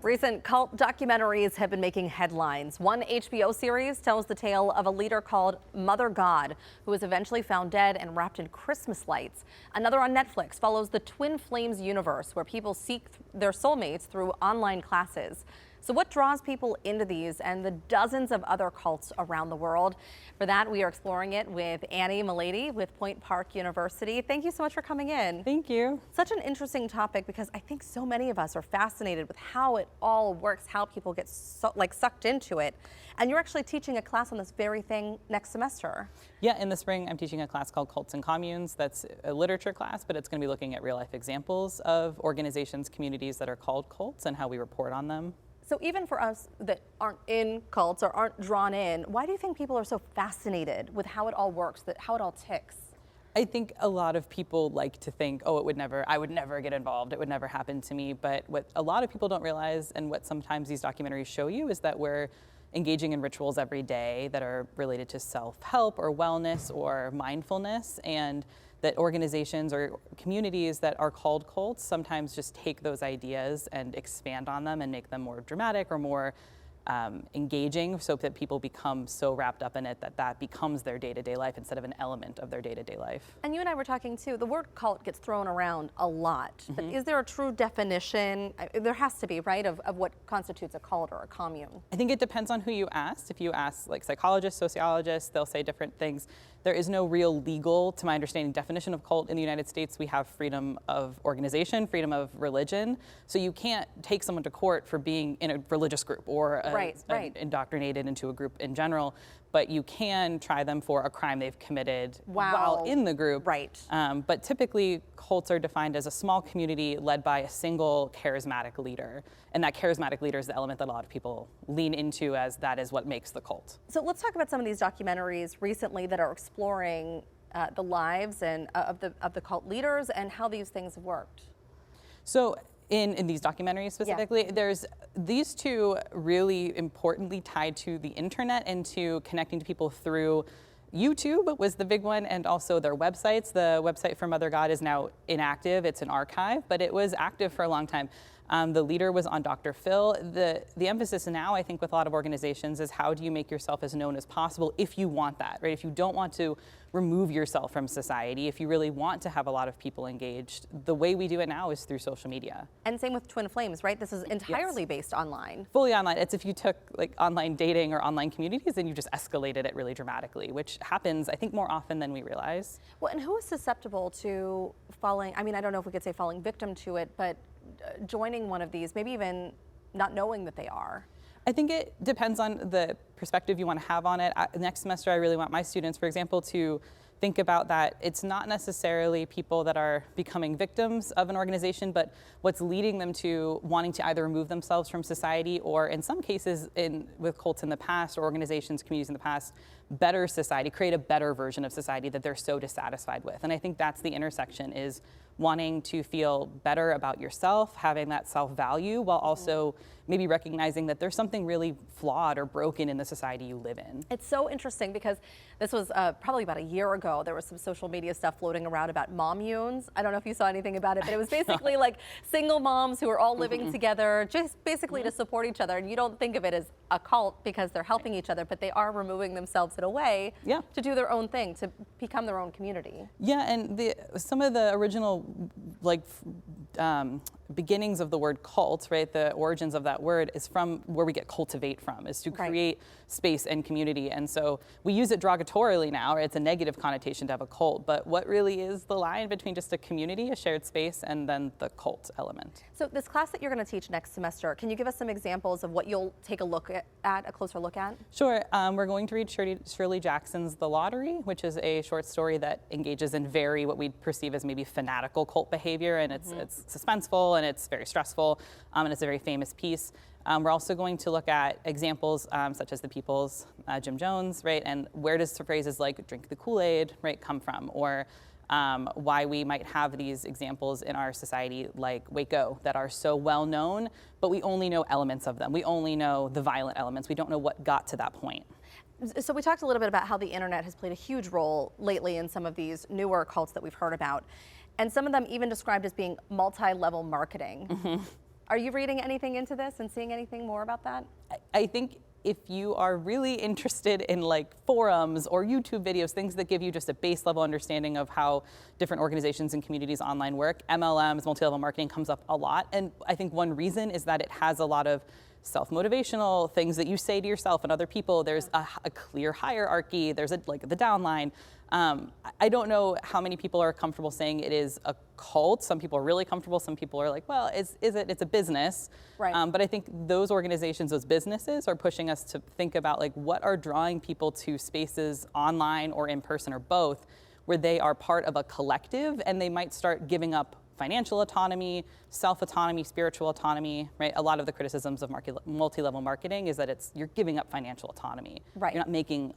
Recent cult documentaries have been making headlines. One HBO series tells the tale of a leader called Mother God, who was eventually found dead and wrapped in Christmas lights. Another on Netflix follows the Twin Flames universe, where people seek their soulmates through online classes. So what draws people into these and the dozens of other cults around the world? For that, we are exploring it with Annie Malady with Point Park University. Thank you so much for coming in. Thank you. Such an interesting topic because I think so many of us are fascinated with how it all works, how people get sucked into it. And you're actually teaching a class on this very thing next semester. Yeah, in the spring, I'm teaching a class called Cults and Communes. That's a literature class, but it's going to be looking at real life examples of organizations, communities that are called cults and how we report on them. So even for us that aren't in cults or aren't drawn in, why do you think people are so fascinated with how it all works, how it all ticks? I think a lot of people like to think, oh, I would never get involved. It would never happen to me. But what a lot of people don't realize, and what sometimes these documentaries show you, is that we're engaging in rituals every day that are related to self-help or wellness or mindfulness, and that organizations or communities that are called cults sometimes just take those ideas and expand on them and make them more dramatic or more engaging, so that people become so wrapped up in it that becomes their day-to-day life instead of an element of their day-to-day life. And you and I were talking too, the word cult gets thrown around a lot, but is there a true definition? There has to be, right, of what constitutes a cult or a commune? I think it depends on who you ask. If you ask like psychologists, sociologists, they'll say different things. There is no real legal, to my understanding, definition of cult in the United States. We have freedom of organization, freedom of religion. So you can't take someone to court for being in a religious group or indoctrinated into a group in general, but you can try them for a crime they've committed while in the group. Right. But typically, cults are defined as a small community led by a single charismatic leader. And that charismatic leader is the element that a lot of people lean into, as that is what makes the cult. So let's talk about some of these documentaries recently that are exploring the lives and of the cult leaders and how these things have worked. So in these documentaries specifically, there's these two really importantly tied to the internet and to connecting to people through YouTube was the big one, and also their websites. The website for Mother God is now inactive. It's an archive, but it was active for a long time. The leader was on Dr. Phil. The emphasis now, I think, with a lot of organizations is how do you make yourself as known as possible if you want that, right? If you don't want to remove yourself from society, if you really want to have a lot of people engaged, the way we do it now is through social media. And same with Twin Flames, right? This is entirely based online. Fully online. It's if you took like online dating or online communities and you just escalated it really dramatically, which happens, I think, more often than we realize. Well, and who is susceptible to falling, I mean, I don't know if we could say falling victim to it, but joining one of these, maybe even not knowing that they are? I think it depends on the perspective you want to have on it. Next semester, I really want my students, for example, to think about that it's not necessarily people that are becoming victims of an organization, but what's leading them to wanting to either remove themselves from society or, in some cases, with cults in the past or organizations, communities in the past, better society, create a better version of society that they're so dissatisfied with. And I think that's the intersection, is wanting to feel better about yourself, having that self-value, while also maybe recognizing that there's something really flawed or broken in the society you live in. It's so interesting because this was probably about a year ago. There was some social media stuff floating around about mommunes. I don't know if you saw anything about it, but it was basically like single moms who are all living together, just basically to support each other. And you don't think of it as a cult because they're helping each other, but they are removing themselves in a way to do their own thing, to become their own community. Yeah, and some of the original beginnings of the word cult, right, the origins of that word is from where we get cultivate from, is to create space and community. And so we use it derogatorily now, right? It's a negative connotation to have a cult, but what really is the line between just a community, a shared space, and then the cult element? So this class that you're going to teach next semester, can you give us some examples of what you'll take a look at, a closer look at? Sure. We're going to read Shirley Jackson's The Lottery, which is a short story that engages in what we'd perceive as maybe fanatical cult behavior, and it's suspenseful and it's very stressful, and it's a very famous piece. We're also going to look at examples such as the People's Jim Jones, right, and where does phrases like drink the Kool-Aid, right, come from, or why we might have these examples in our society like Waco that are so well known, but we only know elements of them. We only know the violent elements. We don't know what got to that point. So we talked a little bit about how the internet has played a huge role lately in some of these newer cults that we've heard about. And some of them even described as being multi-level marketing. Are you reading anything into this and seeing anything more about that? I think if you are really interested in like forums or YouTube videos, things that give you just a base level understanding of how different organizations and communities online work, MLMs, multi-level marketing comes up a lot. And I think one reason is that it has a lot of self-motivational things that you say to yourself and other people. There's a clear hierarchy. There's like the downline. I don't know how many people are comfortable saying it is a cult. Some people are really comfortable. Some people are like, well, is it? It's a business. Right. But I think those organizations, those businesses are pushing us to think about like what are drawing people to spaces online or in person or both, where they are part of a collective and they might start giving up financial autonomy, self-autonomy, spiritual autonomy, right? A lot of the criticisms of multi-level marketing is that you're giving up financial autonomy. Right. You're not making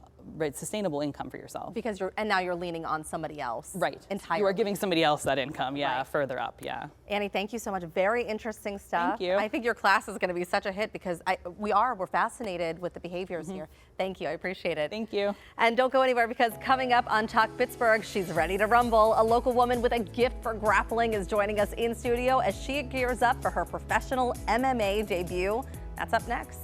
sustainable income for yourself. Because now you're leaning on somebody else. Right. Entirely. You are giving somebody else that income, Right. further up, yeah. Annie, thank you so much. Very interesting stuff. Thank you. I think your class is going to be such a hit because we're fascinated with the behaviors here. Thank you. I appreciate it. Thank you. And don't go anywhere because coming up on Talk Pittsburgh, she's ready to rumble. A local woman with a gift for grappling is joining us in studio as she gears up for her professional MMA debut. That's up next.